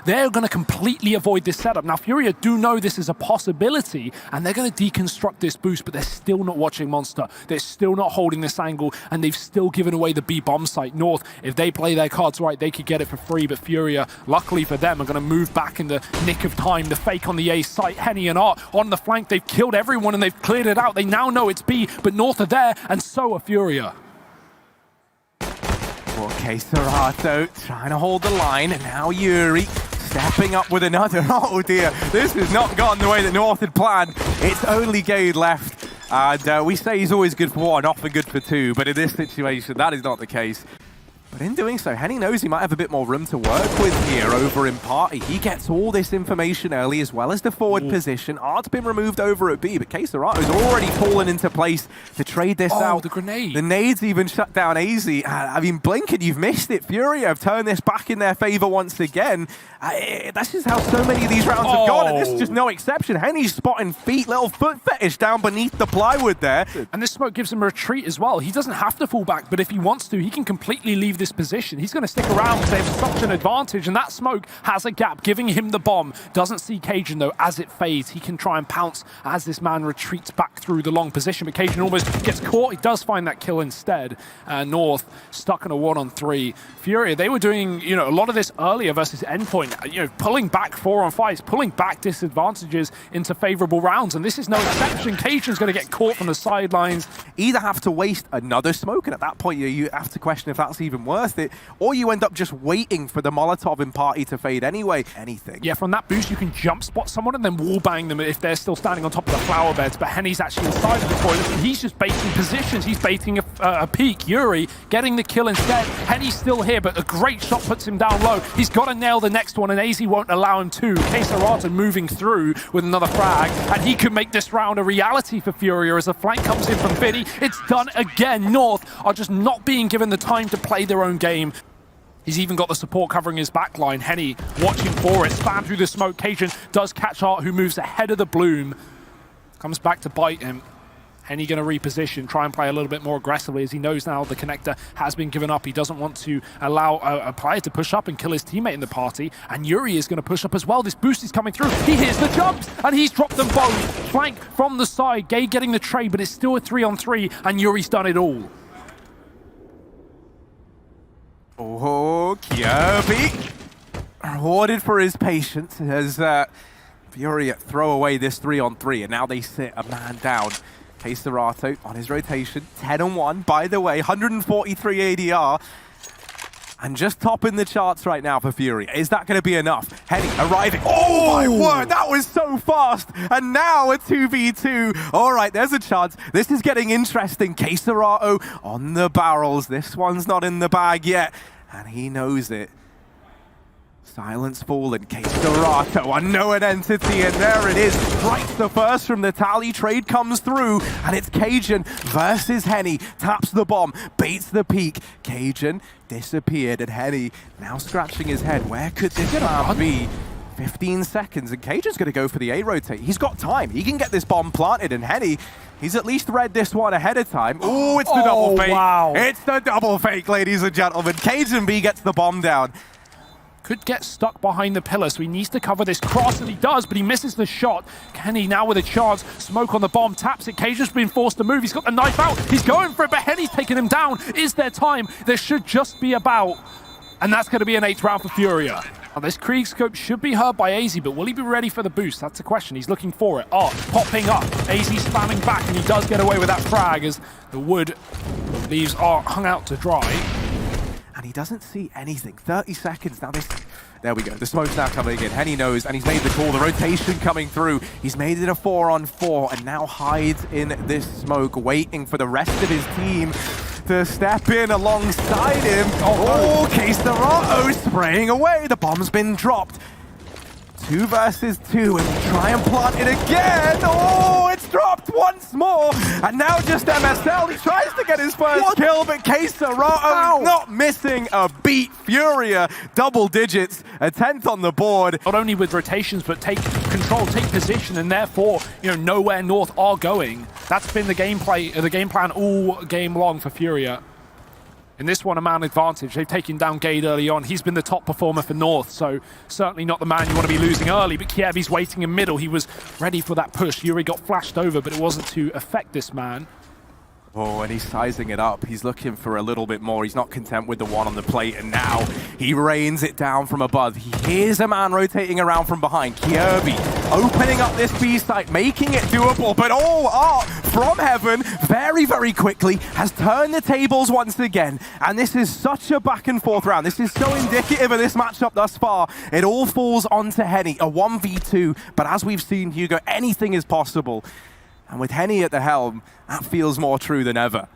they're going to completely avoid this setup. Now, Furia do know this is a possibility, and they're going to deconstruct this boost, but they're still not watching Monster. They're still not holding this angle, and they've still given away the B bomb site. North, if they play their cards right, they could get it for free, but Furia, luckily for them, are going to move back in the nick of time. The fake on the A site, Henny and Art on the flank. They've killed everyone, and they've cleared it out. They now know it's B, but North are there, and so are Furia. Okay, Serato trying to hold the line, and now Yuri stepping up with another. Oh dear, this has not gone the way that North had planned. It's only Gade left, and we say he's always good for one, often good for two, but in this situation, that is not the case. But in doing so, Henny knows he might have a bit more room to work with here over in Party. He gets all this information early, as well as the forward position. Art's been removed over at B, but K-Serato's already fallen into place to trade this out. The grenade. The nades even shut down AZ. I mean, Blinken, you've missed it. Furia have turned this back in their favor once again. That's just how so many of these rounds have gone, and this is just no exception. Henny's spotting feet, little foot fetish down beneath the plywood there. And this smoke gives him a retreat as well. He doesn't have to fall back, but if he wants to, he can completely leave this position. He's going to stick around because they have such an advantage, and that smoke has a gap, giving him the bomb. Doesn't see Cajun, though, as it fades. He can try and pounce as this man retreats back through the long position, but Cajun almost gets caught. He does find that kill instead. North stuck in a 1-on-3. Furia, they were doing, a lot of this earlier versus Endpoint, pulling back 4-on-5s, pulling back disadvantages into favorable rounds, and this is no exception. Cajun's going to get caught from the sidelines. Either have to waste another smoke, and at that point you have to question if that's even worth it, or you end up just waiting for the Molotov in Party to fade anyway. Anything. Yeah, from that boost you can jump spot someone and then wall bang them if they're still standing on top of the flower beds, but Henny's actually inside of the toilet, and he's just baiting positions. He's baiting a peek. Yuri getting the kill instead. Henny's still here, but a great shot puts him down low. He's got to nail the next one, and AZ won't allow him to. K-Serata moving through with another frag, and he could make this round a reality for Furia as the flank comes in from Biddy. It's done again. North are just not being given the time to play their own game. He's even got the support covering his backline. Henny watching for it. Spam through the smoke. Cajun does catch Art, who moves ahead of the Bloom. Comes back to bite him. Henny going to reposition, try and play a little bit more aggressively, as he knows now the connector has been given up. He doesn't want to allow a player to push up and kill his teammate in the party. And Yuri is going to push up as well. This boost is coming through. He hits the jumps, and he's dropped them both. Flank from the side. Gay getting the trade, but it's still a 3-on-3, and Yuri's done it all. Oh, Kirby rewarded for his patience as Furia throw away this 3-on-3, and now they sit a man down. K-Serato on his rotation, 10-1, by the way, 143 ADR, and just topping the charts right now for Furia. Is that going to be enough? Henny arriving. Oh my word, that was so fast! And now a 2v2. All right, there's a chance. This is getting interesting. K-Serato on the barrels. This one's not in the bag yet, and he knows it. Silence fallen, K-Serato, unknown entity, and there it is. Strikes the first from the tally, trade comes through, and it's Cajun versus Henny. Taps the bomb, baits the peak. Cajun disappeared, and Henny now scratching his head. Where could this man be? 15 seconds, and Cajun's going to go for the A-rotate. He's got time. He can get this bomb planted, and Henny, he's at least read this one ahead of time. Oh, it's the double fake. Wow. It's the double fake, ladies and gentlemen. Cajun B gets the bomb down. Could get stuck behind the pillar, so he needs to cover this cross, and he does, but he misses the shot. Henny now with a chance. Smoke on the bomb, taps it. Cajun's been forced to move. He's got the knife out. He's going for it, but Henny's taking him down. Is there time? There should just be about. And that's going to be an 8th round for Furia. Now, this Krieg scope should be heard by AZ, but will he be ready for the boost? That's the question. He's looking for it. Art popping up. AZ spamming back, and he does get away with that frag as the wood leaves Art hung out to dry. And he doesn't see anything. 30 seconds now. There we go. The smoke's now coming in. Henny knows, and he's made the call. The rotation coming through. He's made it a 4-on-4, and now hides in this smoke, waiting for the rest of his team to step in alongside him. Oh, K-Serato spraying away. The bomb's been dropped. 2 versus 2, and try and plant it again. Oh, it's dropped once more. And now just MSL. He tries to get his first kill, but K-Serato is not missing a beat. Furia, double digits, a 10th on the board. Not only with rotations, but take control, take position, and therefore, know where North are going. That's been the game plan all game long for Furia. In this one, a man advantage. They've taken down Gade early on. He's been the top performer for North, so certainly not the man you want to be losing early. But Kievi's waiting in middle. He was ready for that push. Yuri got flashed over, but it wasn't to affect this man. Oh, and he's sizing it up. He's looking for a little bit more. He's not content with the one on the plate, and now he rains it down from above. He hears a man rotating around from behind. Kievi opening up this B site, making it doable, but Art from heaven very, very quickly has turned the tables once again. And this is such a back and forth round. This is so indicative of this matchup thus far. It all falls onto Henny, a 1v2, but as we've seen, Hugo, anything is possible. And with Henny at the helm, that feels more true than ever.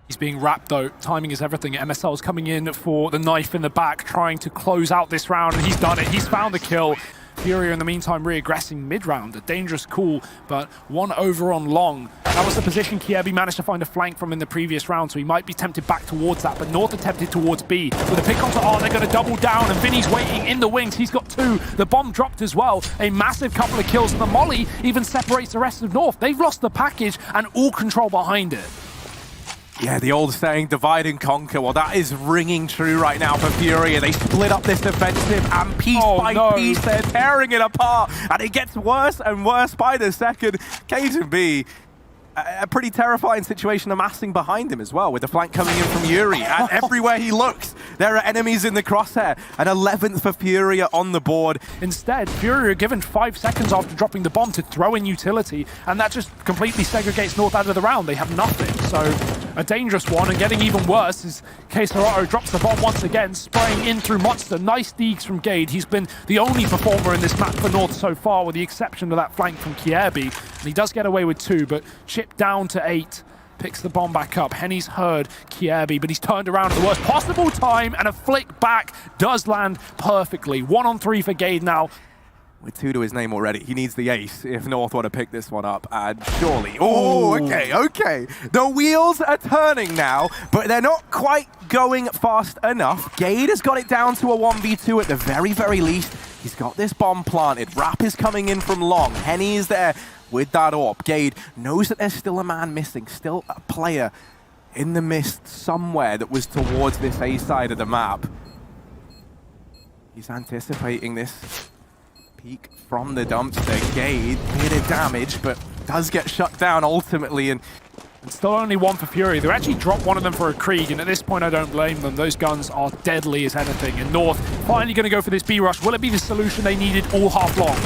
He's being wrapped though. Timing is everything. MSL's coming in for the knife in the back, trying to close out this round, and he's done it. He's found the kill. Furia in the meantime re-aggressing mid-round. A dangerous call, but one over on long. That was the position Kievi managed to find a flank from in the previous round, so he might be tempted back towards that, but North attempted towards B. With a pick onto Art, they're going to double down, and Vinny's waiting in the wings. He's got 2. The bomb dropped as well. A massive couple of kills, and the molly even separates the rest of North. They've lost the package and all control behind it. Yeah, the old saying, divide and conquer. Well, that is ringing true right now for Furia. They split up this defensive, and piece by piece, they're tearing it apart. And it gets worse and worse by the second. Cajun B, a pretty terrifying situation amassing behind him as well, with the flank coming in from Yuri. And everywhere he looks, there are enemies in the crosshair. An 11th for Furia on the board. Instead, Furia are given 5 seconds after dropping the bomb to throw in utility, and that just completely segregates North out of the round. They have nothing, so a dangerous one, and getting even worse is Kesarato drops the bomb once again, spraying in through Monster. Nice deeks from Gade. He's been the only performer in this map for North so far, with the exception of that flank from Kiebi. And he does get away with 2, but chipped down to 8. Picks the bomb back up. Henny's heard Kiebi, but he's turned around at the worst possible time, and a flick back does land perfectly. 1 on 3 for Gade now. With 2 to his name already, he needs the ace if North want to pick this one up, and surely... Oh, okay. The wheels are turning now, but they're not quite going fast enough. Gade has got it down to a 1v2 at the very, very least. He's got this bomb planted. Rap is coming in from long. Henny is there with that AWP. Gade knows that there's still a man missing, still a player in the mist somewhere that was towards this A side of the map. He's anticipating this peek from the dumpster. Gade, bit of damage, but does get shut down ultimately, and still only 1 for Fury. They actually dropped one of them for a Krieg, and at this point I don't blame them. Those guns are deadly as anything, and North finally going to go for this B rush. Will it be the solution they needed all half long?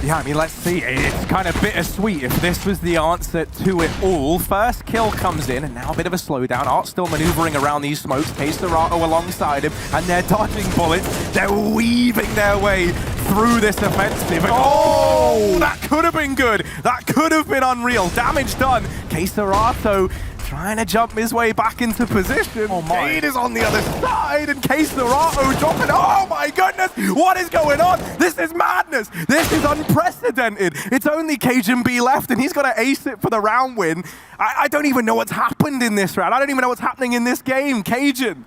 Yeah, I mean, let's see. It's kind of bittersweet if this was the answer to it all. First kill comes in, and now a bit of a slowdown. Art still maneuvering around these smokes. Kesarato alongside him, and they're dodging bullets. They're weaving their way through this offensive. Oh, that could have been good. That could have been unreal. Damage done. Kesarato trying to jump his way back into position. Gade is on the other side, and Kesarato dropping. Oh my goodness, what is going on? This is madness. This is unprecedented. It's only Cajun B left, and he's got to ace it for the round win. I don't even know what's happened in this round. I don't even know what's happening in this game. Cajun,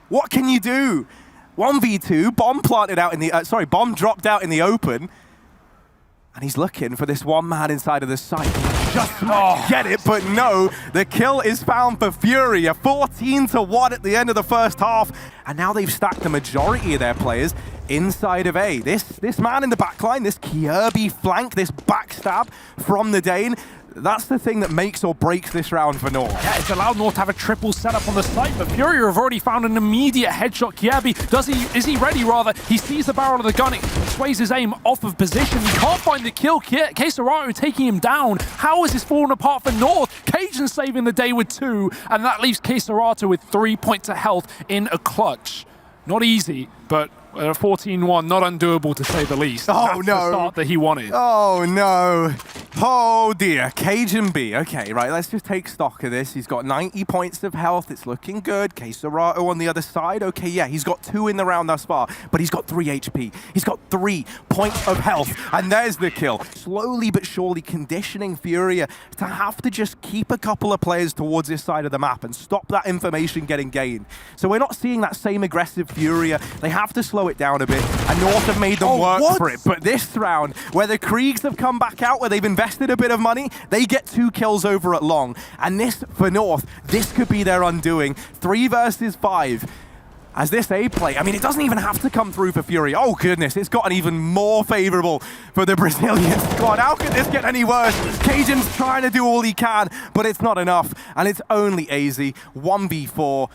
what can you do? 1v2, bomb planted out in the, bomb dropped out in the open. And he's looking for this one man inside of the site. Just get it, but no. The kill is found for Furia. 14-1 at the end of the first half. And now they've stacked the majority of their players inside of A. This man in the backline, this Kiebi flank, this backstab from the Dane, that's the thing that makes or breaks this round for North. Yeah, it's allowed North to have a triple setup on the site, but Furia have already found an immediate headshot. Kiebi, is he ready rather? He sees the barrel of the gun, it sways his aim off of position. He can't find the kill. Kesarato taking him down. How is this falling apart for North? Cajun saving the day with 2, and that leaves Kesarato with 3 points of health in a clutch. Not easy, but 14-1, not undoable to say the least. Oh, That's no. the start that he wanted. Oh, no. Oh, dear. Cajun B. Okay, right, let's just take stock of this. He's got 90 points of health. It's looking good. Kesarato on the other side. Okay, yeah, he's got 2 in the round thus far, but he's got 3 HP. He's got 3 points of health, and there's the kill. Slowly but surely conditioning Furia to have to just keep a couple of players towards this side of the map and stop that information getting gained. So we're not seeing that same aggressive Furia. They have to slow it down a bit, and North have made them work for it. But this round, where the Kriegs have come back out, where they've invested invested a bit of money. They get 2 kills over at long. And this, for North, this could be their undoing. 3 versus 5. As this A play, I mean, it doesn't even have to come through for Fury. Oh, goodness, it's gotten even more favorable for the Brazilian squad. How could this get any worse? Cajun's trying to do all he can, but it's not enough. And it's only AZ, 1v4.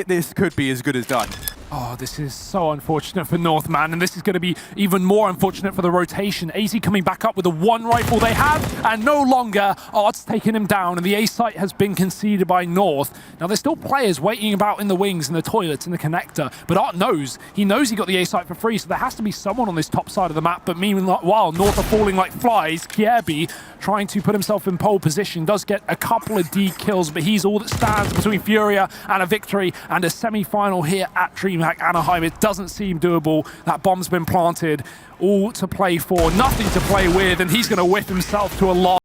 This could be as good as done. Oh, this is so unfortunate for North, man, and this is going to be even more unfortunate for the rotation. AZ coming back up with the 1 rifle they have, and no longer Art's taking him down, and the A site has been conceded by North. Now, there's still players waiting about in the wings, in the toilets, in the connector, but Art knows. He knows he got the A site for free, so there has to be someone on this top side of the map, but meanwhile, North are falling like flies. Kierby, trying to put himself in pole position, does get a couple of D kills, but he's all that stands between Furia and a victory, and a semi-final here at DreamHack Anaheim. It doesn't seem doable. That bomb's been planted. All to play for, nothing to play with, and he's going to whip himself to a loss.